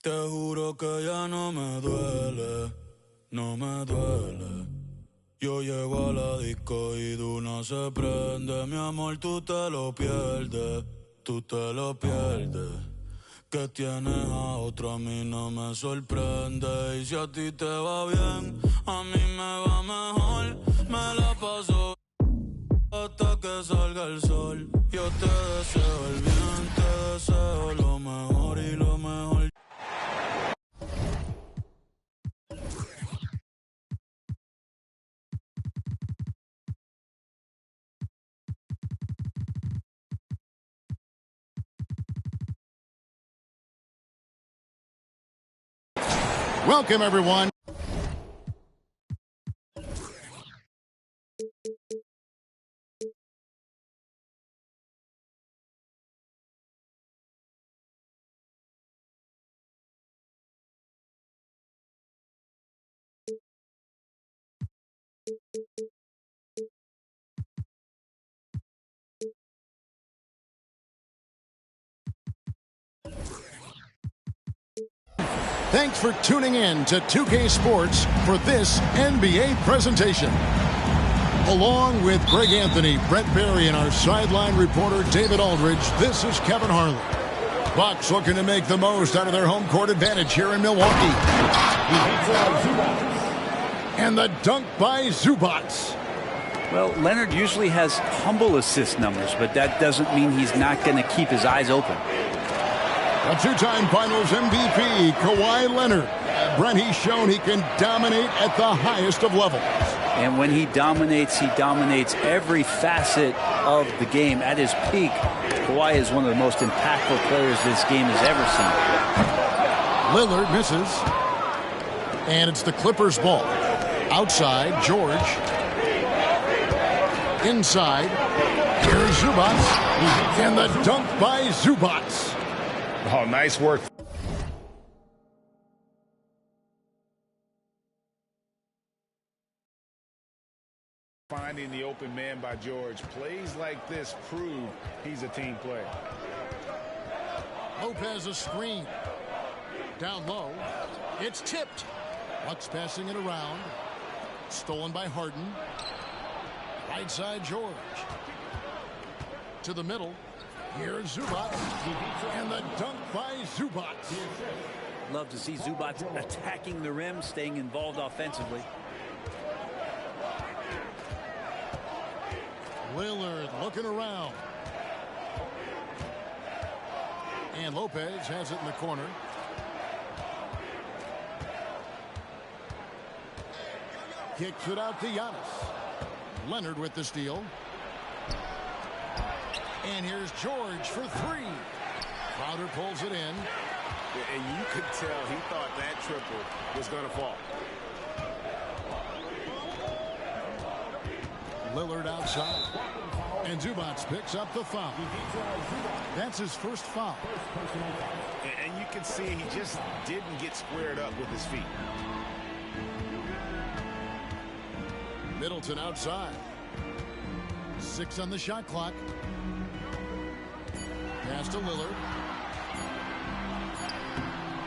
Te juro que ya no me duele, no me duele. Yo llego a la disco y Duna se prende. Mi amor, tú te lo pierdes, tú te lo pierdes. Que tienes a otro, a mí no me sorprende. Y si a ti te va bien, a mí me va mejor. Me la paso hasta que salga el sol. Yo te deseo el bien, te deseo lo mejor y lo mejor. Welcome, everyone. Thanks for tuning in to 2K Sports for this NBA presentation. Along with Greg Anthony, Brent Barry, and our sideline reporter David Aldridge, this is Kevin Harlan. Bucks looking to make the most out of their home court advantage here in Milwaukee. And the dunk by Zubac. Well, Leonard usually has humble assist numbers, but that doesn't mean he's not going to keep his eyes open. A two-time Finals MVP, Kawhi Leonard. Brent, he's shown he can dominate at the highest of levels. And when he dominates every facet of the game. At his peak, Kawhi is one of the most impactful players this game has ever seen. Lillard misses. And it's the Clippers' ball. Outside, George. Inside, here's Zubac. And the dunk by Zubac. Oh, nice work. Finding the open man by George. Plays like this prove he's a team player. Lopez a screen. Down low. It's tipped. Bucks passing it around. Stolen by Harden. Right side, George. To the middle. Here's Zubac. And the dunk by Zubac. Love to see Zubac attacking the rim, staying involved offensively. Lillard looking around. And Lopez has it in the corner. Kicks it out to Giannis. Leonard with the steal. And here's George for three. Crowder pulls it in. And you could tell he thought that triple was going to fall. Lillard outside. And Zubac picks up the foul. That's his first foul. And you can see he just didn't get squared up with his feet. Middleton outside. 6 on the shot clock. Pass to Lillard.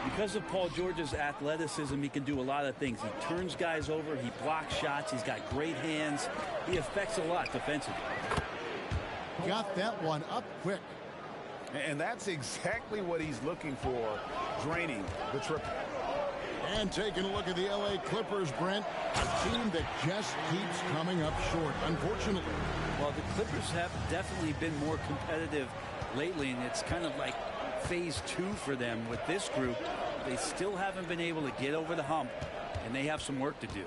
Because of Paul George's athleticism, he can do a lot of things. He turns guys over, he blocks shots, he's got great hands. He affects a lot defensively. Got that one up quick. And that's exactly what he's looking for, draining the triple. And taking a look at the LA Clippers, Brent, a team that just keeps coming up short, unfortunately. Well, the Clippers have definitely been more competitive lately, and it's kind of like phase 2 for them with this group. They still haven't been able to get over the hump, and they have some work to do.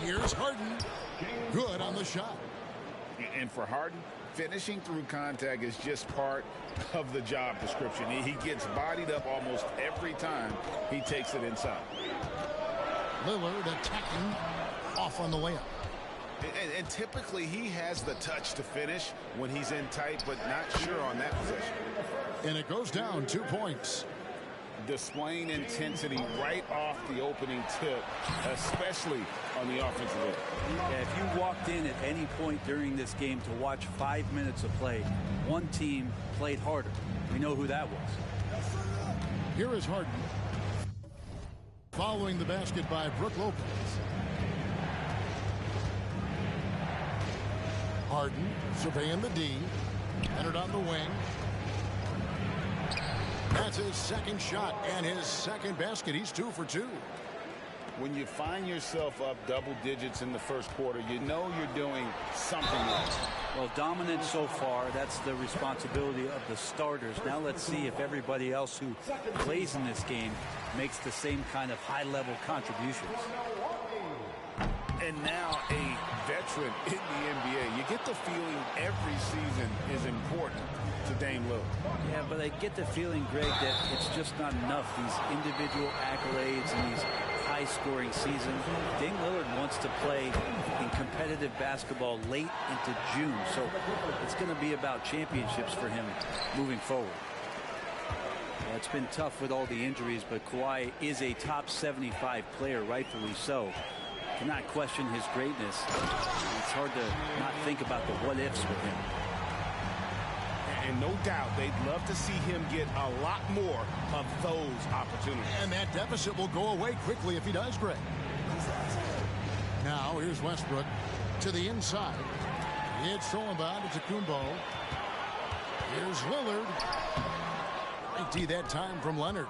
Here's Harden. Good on the shot. And for Harden, finishing through contact is just part of the job description. He gets bodied up almost every time he takes it inside. Lillard attacking, off on the layup. And typically he has the touch to finish when he's in tight, but not sure on that possession. And it goes down 2 points. Displaying intensity right off the opening tip, especially on the offensive end. Yeah, if you walked in at any point during this game to watch 5 minutes of play, one team played harder. We know who that was. Here is Harden. Following the basket by Brook Lopez. Harden surveying the D. Entered on the wing. That's his second shot and his second basket. He's 2 for 2. When you find yourself up double digits in the first quarter, you know you're doing something right. Well, dominant so far. That's the responsibility of the starters. Now let's see if everybody else who plays in this game makes the same kind of high-level contributions. And now a veteran in the NBA. You get the feeling every season is important to Dame Lillard. Yeah, but I get the feeling, Greg, that it's just not enough. These individual accolades and these high-scoring seasons. Dame Lillard wants to play in competitive basketball late into June, so it's going to be about championships for him moving forward. Well, it's been tough with all the injuries, but Kawhi is a top 75 player, rightfully so. Cannot question his greatness. It's hard to not think about the what-ifs with him. And no doubt they'd love to see him get a lot more of those opportunities. And that deficit will go away quickly if he does, Greg. Now here's Westbrook to the inside. It's Solomon to Kumbo. Here's Lillard. Great D that time from Leonard.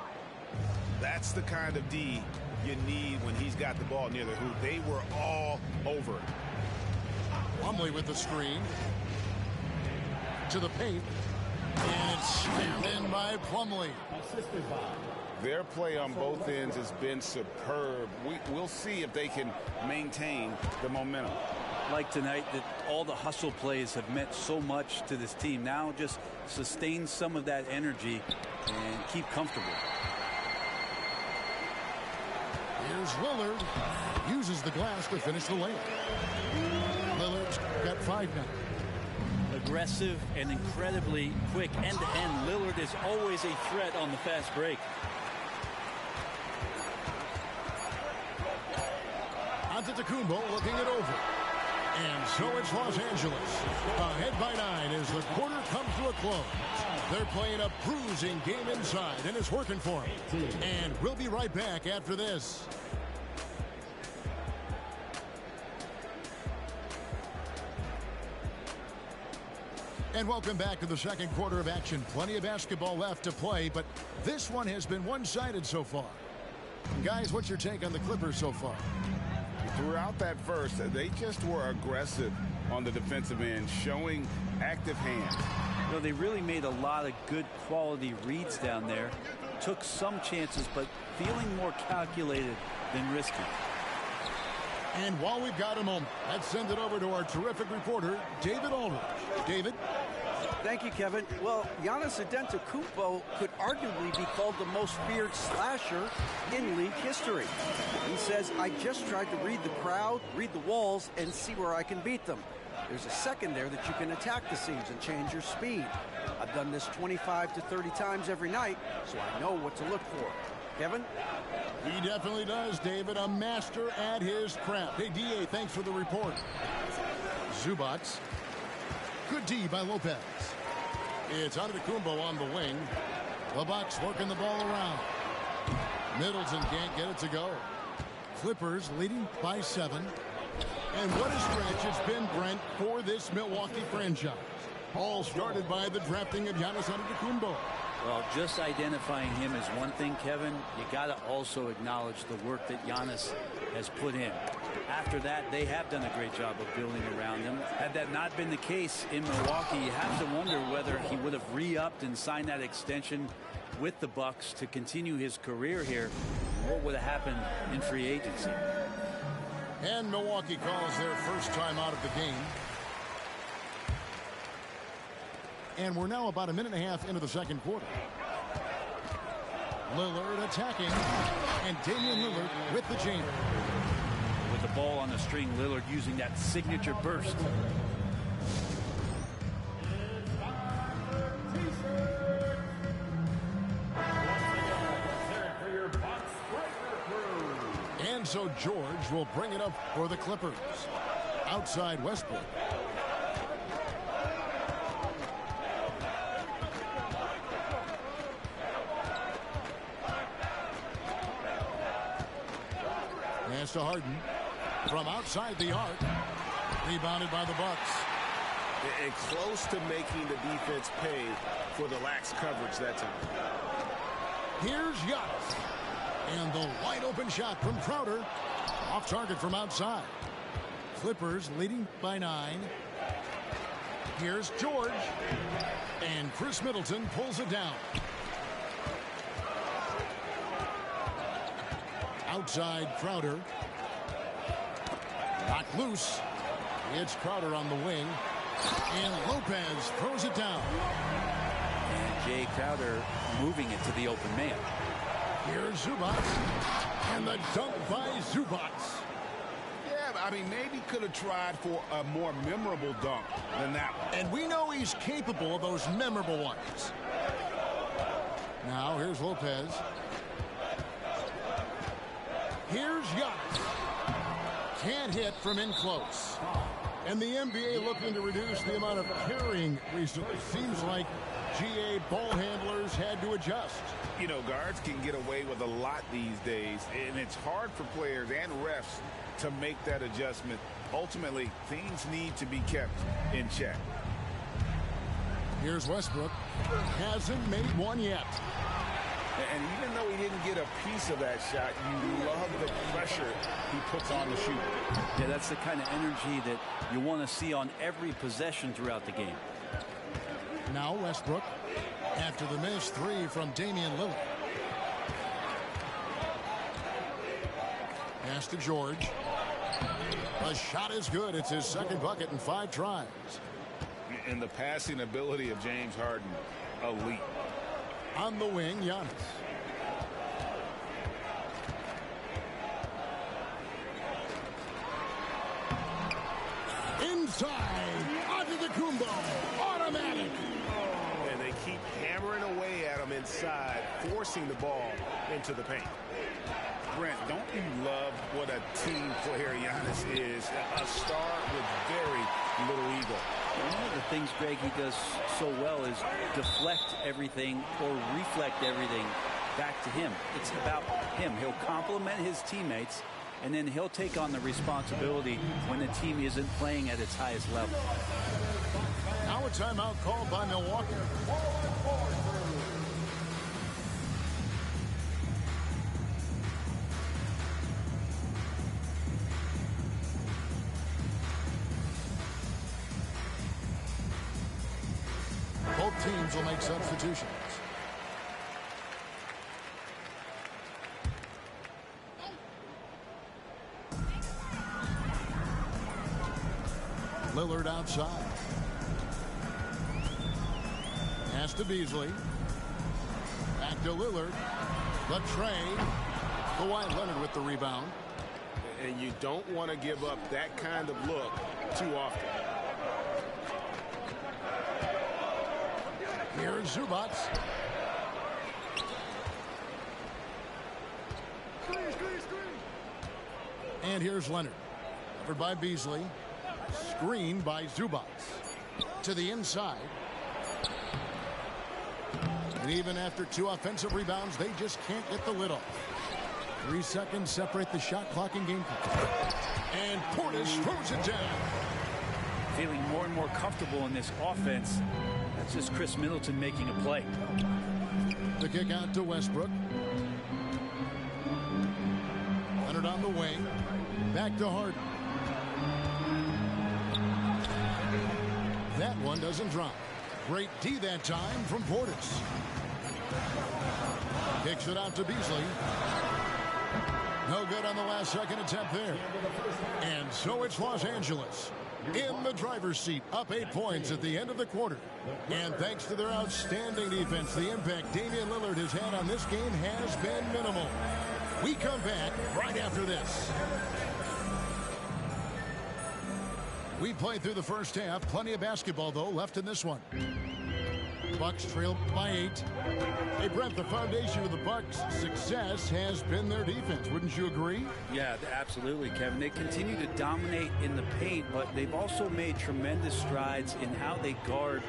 That's the kind of D you need when he's got the ball near the hoop. They were all over it. Plumlee with the screen. To the paint. And it's slammed in by Plumlee. Their play on both ends has been superb. We'll see if they can maintain the momentum. Like tonight, that all the hustle plays have meant so much to this team. Now just sustain some of that energy and keep comfortable. Here's Lillard. Uses the glass to finish the lane. Lillard's got 5 now. Aggressive and incredibly quick end-to-end. Lillard is always a threat on the fast break. Antetokounmpo looking it over. And so it's Los Angeles. Ahead by 9 as the quarter comes to a close. They're playing a bruising game inside, and it's working for them. And we'll be right back after this. And welcome back to the second quarter of action. Plenty of basketball left to play, but this one has been one-sided so far. Guys, what's your take on the Clippers so far? Throughout that first, they just were aggressive on the defensive end, showing active hands. You know, they really made a lot of good quality reads down there. Took some chances, but feeling more calculated than risky. And while we've got a moment, let's send it over to our terrific reporter, David Aldridge. David? Thank you, Kevin. Well, Giannis Antetokounmpo could arguably be called the most feared slasher in league history. He says, I just tried to read the crowd, read the walls, and see where I can beat them. There's a second there that you can attack the seams and change your speed. I've done this 25 to 30 times every night, so I know what to look for. Kevin? He definitely does, David. A master at his craft. Hey, D.A., thanks for the report. Zubats. Good D by Lopez. It's Antetokounmpo on the wing. The Bucks working the ball around. Middleton can't get it to go. Clippers leading by 7. And what a stretch it's been, Brent, for this Milwaukee franchise. All started by the drafting of Giannis Antetokounmpo. Well, just identifying him is one thing, Kevin. You got to also acknowledge the work that Giannis has put in. After that, they have done a great job of building around him. Had that not been the case in Milwaukee, you have to wonder whether he would have re-upped and signed that extension with the Bucks to continue his career here. What would have happened in free agency? And Milwaukee calls their first time out of the game. And we're now about a minute and a half into the second quarter. Lillard attacking. And Damian Lillard with the jammer. With the ball on the string, Lillard using that signature burst. And so George will bring it up for the Clippers. Outside Westbrook. to Harden. From outside the arc. Rebounded by the Bucks. And close to making the defense pay for the lax coverage that time. Here's Giannis. And the wide open shot from Crowder. Off target from outside. Clippers leading by 9. Here's George. And Chris Middleton pulls it down. Outside Crowder. Knocked loose. It's Crowder on the wing. And Lopez throws it down. And Jay Crowder moving it to the open man. Here's Zubac. And the dunk by Zubac. Yeah, I mean, maybe could have tried for a more memorable dunk than that one. And we know he's capable of those memorable ones. Now here's Lopez. Here's Giannis. Can't hit from in close. And the NBA looking to reduce the amount of carrying recently. Seems like GA ball handlers had to adjust. You know, guards can get away with a lot these days, and it's hard for players and refs to make that adjustment. Ultimately, things need to be kept in check. Here's Westbrook. Hasn't made one yet. And even though he didn't get a piece of that shot, you love the pressure he puts on the shooter. Yeah, that's the kind of energy that you want to see on every possession throughout the game. Now Westbrook, after the missed 3 from Damian Lillard. Pass to George. The shot is good. It's his second bucket in 5 tries. And the passing ability of James Harden, elite. On the wing, Giannis. Inside, Antetokounmpo, automatic. And they keep hammering away at him inside, forcing the ball into the paint. Brent, don't you love what a team player Giannis is? A star with very little ego. One of the things, Greg, he does so well is deflect everything or reflect everything back to him. It's about him. He'll compliment his teammates, and then he'll take on the responsibility when the team isn't playing at its highest level. Now a timeout called by Milwaukee. Both teams will make substitutions. Lillard outside. Pass to Beasley. Back to Lillard. The trade. Kawhi Leonard with the rebound. And you don't want to give up that kind of look too often. Here's Zubac. And here's Leonard. Covered by Beasley. Screened by Zubac. To the inside. And even after 2 offensive rebounds, they just can't get the lid off. 3 seconds separate the shot clock and game clock. And Portis throws it down. Feeling more and more comfortable in this offense. That's just Chris Middleton making a play. The kick out to Westbrook. Leonard on the wing. Back to Harden. That one doesn't drop. Great D that time from Portis. Kicks it out to Beasley. No good on the last second attempt there. And so it's Los Angeles in the driver's seat, up 8 points at the end of the quarter. And thanks to their outstanding defense, the impact Damian Lillard has had on this game has been minimal. We come back right after this. We played through the first half. Plenty of basketball, though, left in this one. Bucks trail by 8. Hey, Brent, the foundation of the Bucks' success has been their defense. Wouldn't you agree? Yeah, absolutely, Kevin. They continue to dominate in the paint, but they've also made tremendous strides in how they guard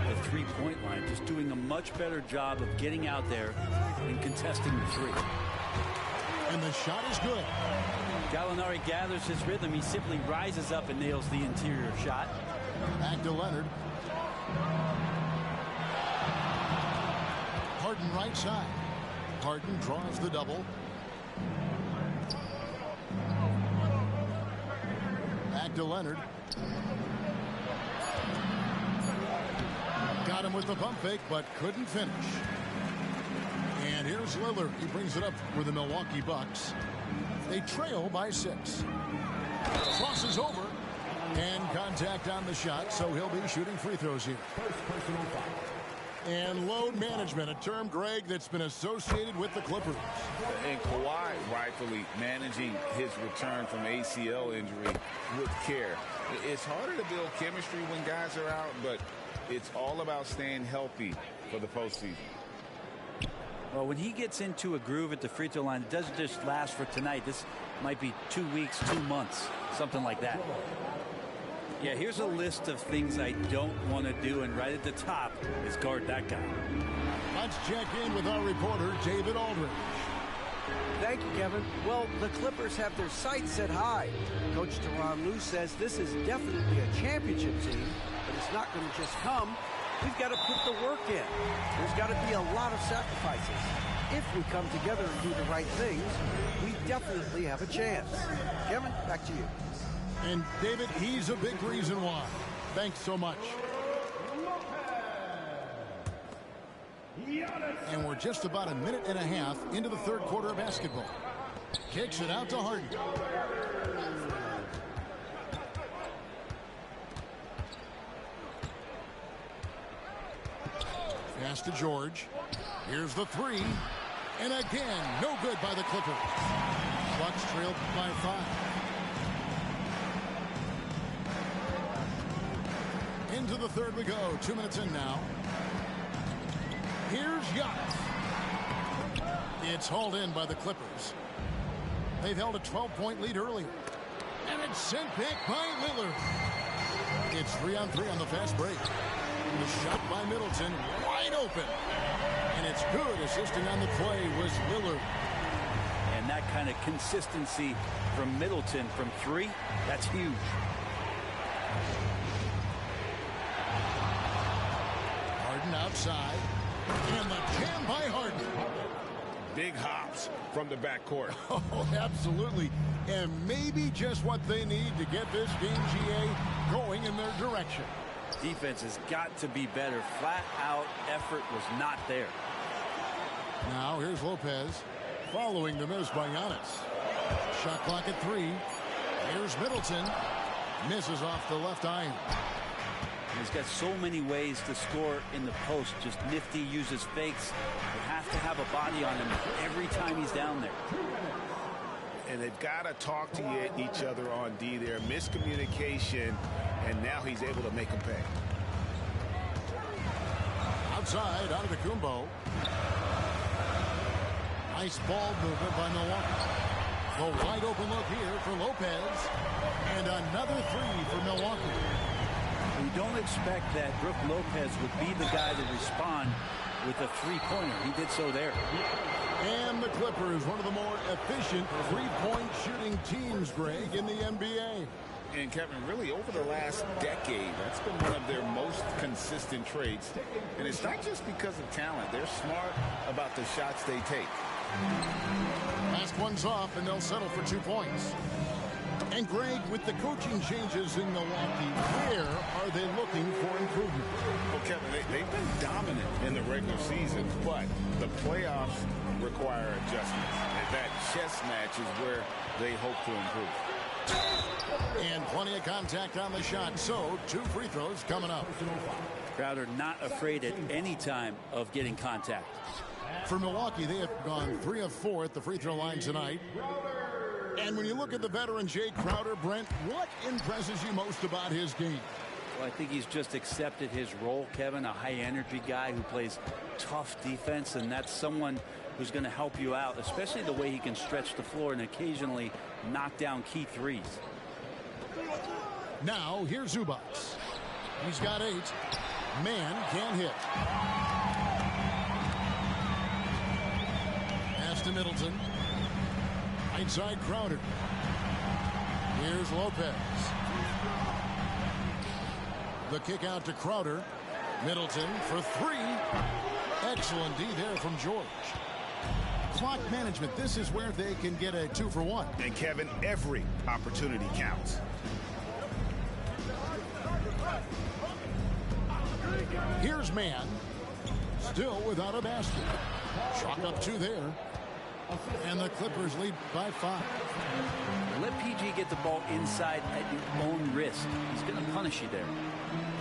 the three-point line, just doing a much better job of getting out there and contesting the three. And the shot is good. Gallinari gathers his rhythm. He simply rises up and nails the interior shot. Back to Leonard. Harden right side. Harden draws the double. Back to Leonard. Got him with the pump fake, but couldn't finish. And here's Lillard. He brings it up for the Milwaukee Bucks. They trail by 6. Crosses over. And contact on the shot, so he'll be shooting free throws here. And load management, a term, Greg, that's been associated with the Clippers. And Kawhi rightfully managing his return from ACL injury with care. It's harder to build chemistry when guys are out, but it's all about staying healthy for the postseason. Well, when he gets into a groove at the free throw line, it doesn't just last for tonight. This might be 2 weeks, 2 months, something like that. Yeah, here's a list of things I don't want to do, and right at the top is guard that guy. Let's check in with our reporter, David Aldridge. Thank you, Kevin. Well, the Clippers have their sights set high. Coach Tyronn Lue says this is definitely a championship team, but it's not going to just come. We've got to put the work in. There's got to be a lot of sacrifices. If we come together and do the right things, we definitely have a chance. Kevin, back to you. And David, he's a big reason why. Thanks so much. And we're just about a minute and a half into the third quarter of basketball. Kicks it out to Harden. Pass to George. Here's the 3. And again, no good by the Clippers. Bucks trailed by 5. Into the third we go. 2 minutes in now. Here's Giannis. It's hauled in by the Clippers. They've held a 12-point lead earlier. And it's sent back by Lillard. It's 3-on-3 on the fast break. The shot by Middleton, wide open. And it's good. Assisting on the play was Lillard. And that kind of consistency from Middleton from 3, that's huge. Harden outside. And the jam by Harden. Big hops from the backcourt. Oh, absolutely. And maybe just what they need to get this game, GA, going in their direction. Defense has got to be better. Flat out effort was not there. Now here's Lopez following the miss by Giannis. Shot clock at 3. Here's Middleton. Misses off the left iron. He's got so many ways to score in the post. Just nifty, uses fakes. You have to have a body on him every time he's down there. And they've got to talk to each other on D there. Miscommunication, and now he's able to make them pay. Outside, out of the Kumbo. Nice ball movement by Milwaukee. The wide open look here for Lopez. And another 3 for Milwaukee. You don't expect that Brook Lopez would be the guy to respond with a three-pointer. He did so there. And the Clippers, one of the more efficient three-point shooting teams, Greg, in the NBA. And Kevin, really over the last decade, that's been one of their most consistent traits. And it's not just because of talent. They're smart about the shots they take. Last one's off, and they'll settle for 2 points. And Greg, with the coaching changes in Milwaukee, where are they looking for improvement? Well, Kevin, they've been dominant in the regular season, but the playoffs require adjustments. And that chess match is where they hope to improve. And plenty of contact on the shot, so 2 free throws coming up. Crowder not afraid at any time of getting contact. For Milwaukee, they have gone 3 of 4 at the free throw line tonight. And when you look at the veteran Jay Crowder, Brent, what impresses you most about his game? Well, I think he's just accepted his role, Kevin, a high-energy guy who plays tough defense, and that's someone who's going to help you out, especially the way he can stretch the floor and occasionally knock down key threes. Now, here's Zubac. He's got 8. Man can't hit. Pass to Middleton. Right side Crowder. Here's Lopez. The kick out to Crowder. Middleton for three. Excellent D there from George. Clock management. This is where they can get a 2-for-1. And Kevin, every opportunity counts. Here's Mann. Still without a basket. Chalk up 2 there. And the Clippers lead by 5. Let PG get the ball inside at your own risk. He's going to punish you there.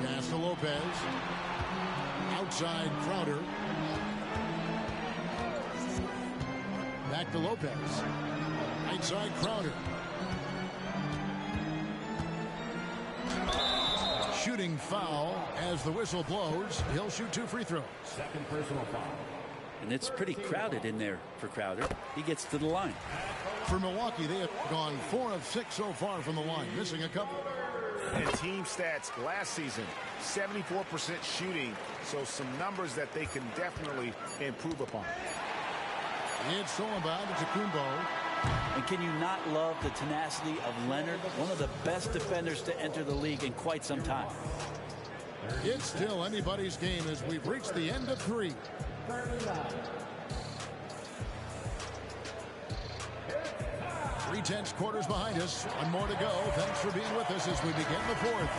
Pass to Lopez. Outside Crowder. Back to Lopez. Right side Crowder. Shooting foul as the whistle blows. He'll shoot 2 free throws. Second personal foul. And it's pretty crowded in there for Crowder. He gets to the line. For Milwaukee, they have gone 4 of 6 so far from the line, missing a couple. And team stats last season, 74% shooting, so some numbers that they can definitely improve upon. It's stolen by Antetokounmpo. And can you not love the tenacity of Leonard, one of the best defenders to enter the league in quite some time? It's still anybody's game as we've reached the end of 3. 3/10 quarters behind us. 1 more to go. Thanks for being with us as we begin the 4th.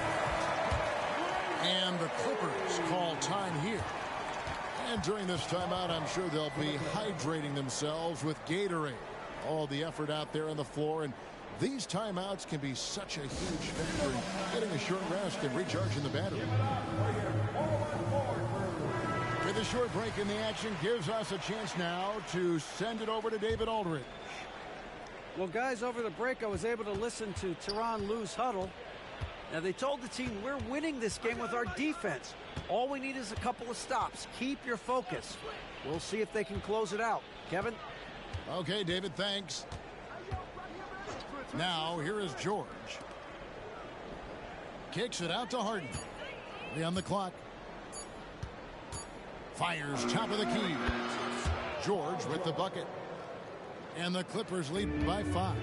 And the Clippers call time here. And during this timeout, I'm sure they'll be hydrating themselves with Gatorade. All the effort out there on the floor, and these timeouts can be such a huge factor in getting a short rest and recharging the battery. With a short break in the action gives us a chance now to send it over to David Aldridge. Well, guys, over the break, I was able to listen to Tyronn Lue's huddle. Now, they told the team, we're winning this game with our defense. All we need is a couple of stops. Keep your focus. We'll see if they can close it out. Kevin? Okay, David, thanks. Now, here is George. Kicks it out to Harden. 3 on the clock. Fires top of the key. George with the bucket. And the Clippers lead by 5.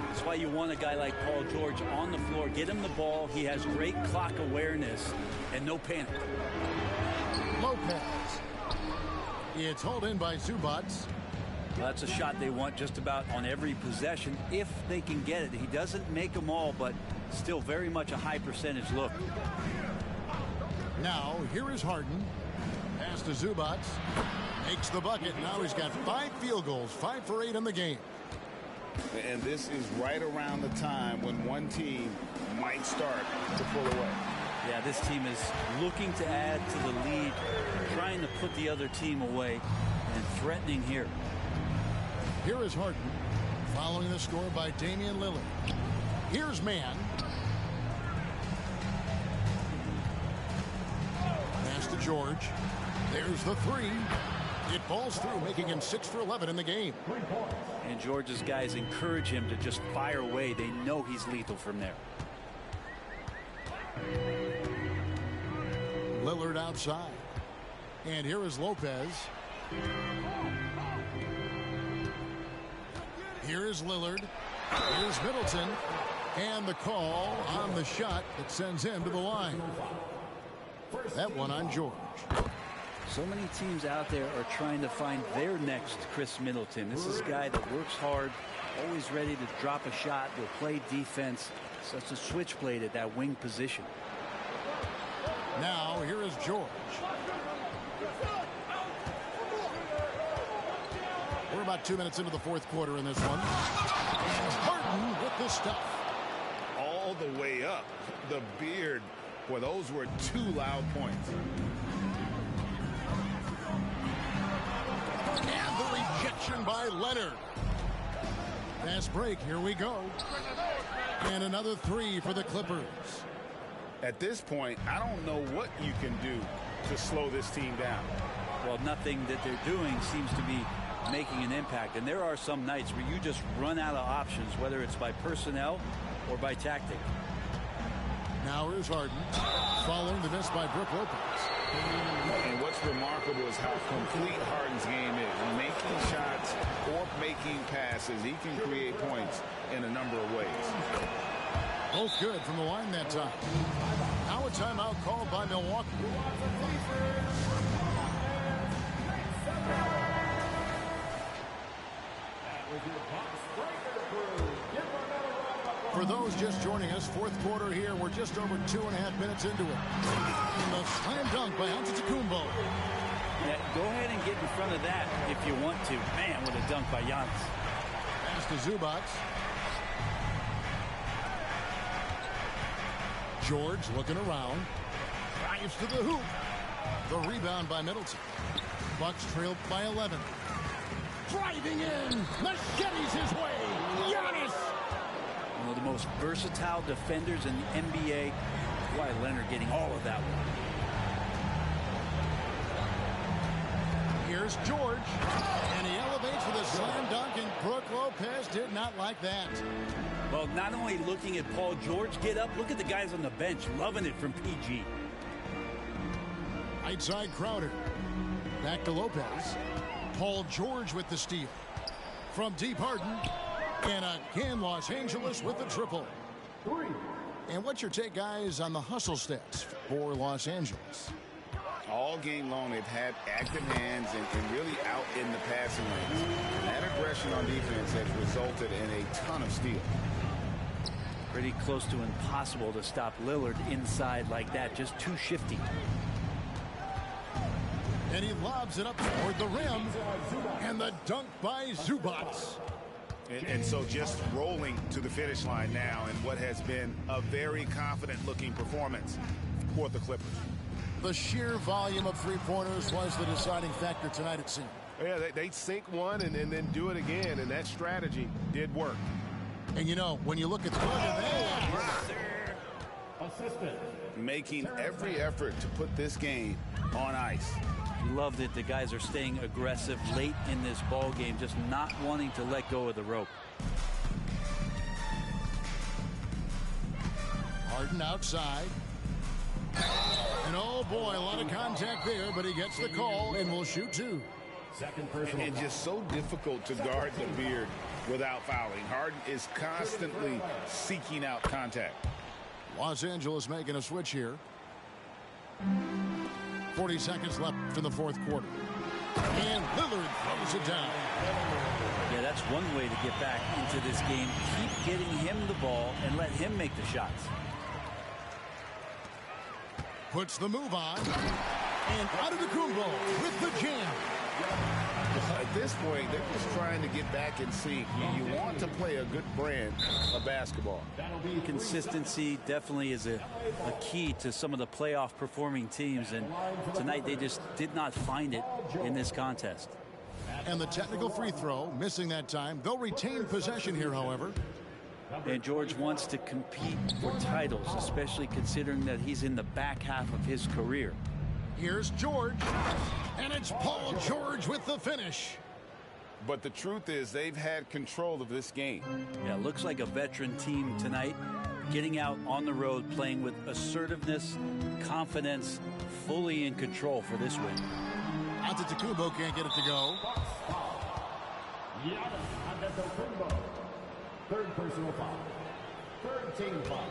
That's why you want a guy like Paul George on the floor. Get him the ball. He has great clock awareness and no panic. Lopez. It's hauled in by Zubac. Well, that's a shot they want just about on every possession if they can get it. He doesn't make them all, but still very much a high percentage look. Now, here is Harden. Pass to Zubac. Makes the bucket. Now he's got 5 field goals, 5 for 8 in the game. And this is right around the time when one team might start to pull away. Yeah, this team is looking to add to the lead, trying to put the other team away, and threatening here. Here is Harden, following the score by Damian Lillard. Here's Mann. Pass to George. There's the 3. It falls through, making him 6 for 11 in the game. And George's guys encourage him to just fire away. They know he's lethal from there. Lillard outside. And here is Lopez. Here is Lillard. Here's Middleton. And the call on the shot that sends him to the line. That one on George. So many teams out there are trying to find their next Chris Middleton. This is a guy that works hard, always ready to drop a shot, will play defense. Such a switchblade at that wing position. Now here is George. We're about 2 minutes into the 4th quarter in this one. And Harden with the stuff. All the way up. The beard. Boy, those were 2 loud points. And the rejection by Leonard. Fast break. Here we go. And another 3 for the Clippers. At this point, I don't know what you can do to slow this team down. Well, nothing that they're doing seems to be making an impact. And there are some nights where you just run out of options, whether it's by personnel or by tactic. Now here's Harden, following the miss by Brook Lopez. And what's remarkable is how complete Harden's game is. Making shots or making passes, he can create points in a number of ways. Both good from the line that time. Now a timeout called by Milwaukee. For those just joining us, fourth quarter here. We're just over 2.5 minutes into it. And the slam dunk by Antetokounmpo. Yeah, go ahead and get in front of that if you want to. Man, what a dunk by Giannis. Pass to Zubac. George looking around. Drives to the hoop. The rebound by Middleton. Bucks trailed by 11. Driving in. Machetes his way. Giannis. One of the most versatile defenders in the NBA. Kawhi Leonard getting all of that one. Here's George. And he elevates with a slam dunk, and Brook Lopez did not like that. Well, not only looking at Paul George get up, look at the guys on the bench loving it from PG. Right side Crowder. Back to Lopez. Paul George with the steal. From deep Harden. And again, Los Angeles with the triple. And what's your take, guys, on the hustle stats for Los Angeles? All game long, they've had active hands and really out in the passing lanes. And that aggression on defense has resulted in a ton of steals. Pretty close to impossible to stop Lillard inside like that. Just too shifty. And he lobs it up toward the rim. And the dunk by Zubac. And so just rolling to the finish line now in what has been a very confident-looking performance for the Clippers. The sheer volume of three-pointers was the deciding factor tonight, it seemed. Yeah, they sink one and then do it again, and that strategy did work. And, you know, when you look at the Making every effort to put this game on ice. Love that the guys are staying aggressive late in this ball game, just not wanting to let go of the rope. Harden outside. And oh boy, a lot of contact there, but he gets the call and will shoot two. And just so difficult to guard the beard without fouling. Harden is constantly seeking out contact. Los Angeles making a switch here. 40 seconds left in the fourth quarter. And Lillard throws it down. Yeah, that's one way to get back into this game. Keep getting him the ball and let him make the shots. Puts the move on. And Antetokounmpo with the jam. At this point, they're just trying to get back in sync. You want to play a good brand of basketball. Consistency definitely is a key to some of the playoff performing teams, and tonight they just did not find it in this contest. And the technical free throw, missing that time. They'll retain possession here, however. And George wants to compete for titles, especially considering that he's in the back half of his career. Here's George. And it's Paul George with the finish. But the truth is they've had control of this game. Yeah, looks like a veteran team tonight, getting out on the road, playing with assertiveness, confidence, fully in control for this win. Antetokounmpo can't get it to go. Antetokounmpo. Third personal foul. Third team foul.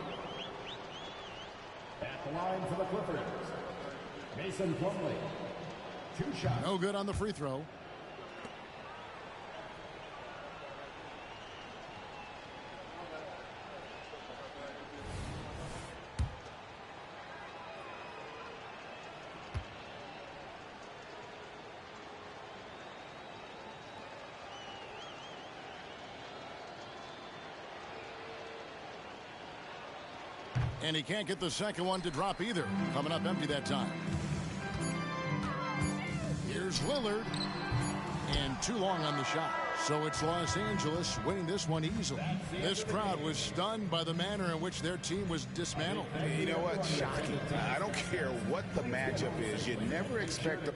At the line for the Clippers, Mason Plumlee. 2 shots. No good on the free throw. And he can't get the second one to drop either. Coming up empty that time. Here's Lillard. And too long on the shot. So it's Los Angeles winning this one easily. This crowd was stunned by the manner in which their team was dismantled. You know what? Shocking. I don't care what the matchup is. You never expect